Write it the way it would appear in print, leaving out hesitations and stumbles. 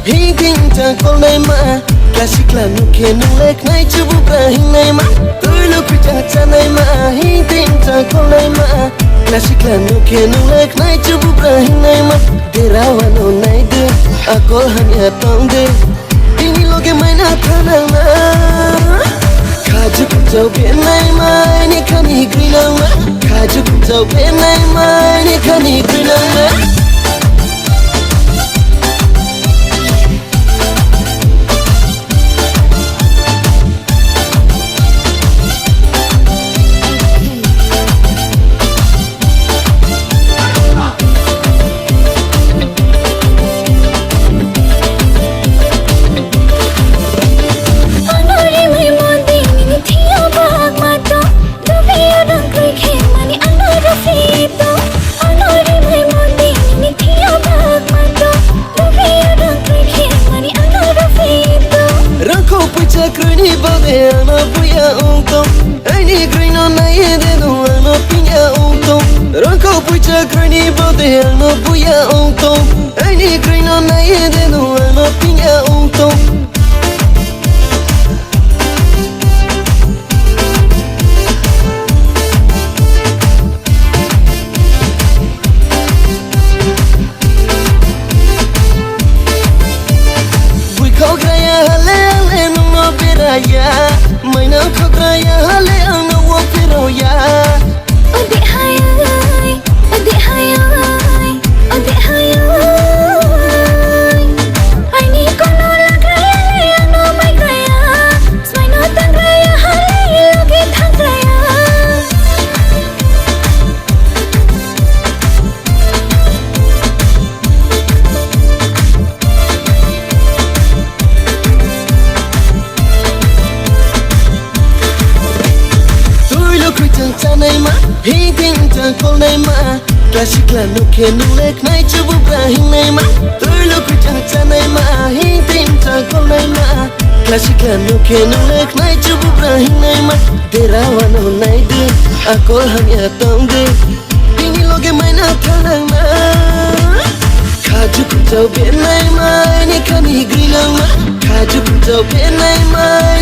hi ting ta kondai ma classic la nu ke nu lek nai chubu brahing nai ma tôi lu kucha cha nai ma hi ting ta kondai ma classic la nu ke nu lek nai chubu brahing nai ma derawa no nai de akol hanya tong de ini loge mai na thana na khaju kuchau be nai mai ni khani grina ma khaju kuchau be nai mai ni khani grina ma Kruni bode ana puya unto ani grino na yede no ana pinya unto ranko pucha kruni bode ana puya unto ani grino na yede no ana pinya unto bui khau graya hale ya maina khograya hale ana wo piroya ode hayai ode hayai ode hayai ani kono lagraya le ano mai graya smaino tangraya hale loge thangraya Chanai ma hi ting ta kondai ma classic la nu ke nu lek nai chubu brahing nai ma tôi lu ku chanai ma hi ting ta kondai ma classic la nu ke nu lek nai chubu brahing nai ma derawa no nai de akol hanya tong de ini loge mai na thana na khaju ku chau be nai mai ni khani grina ma khaju ku chau be nai mai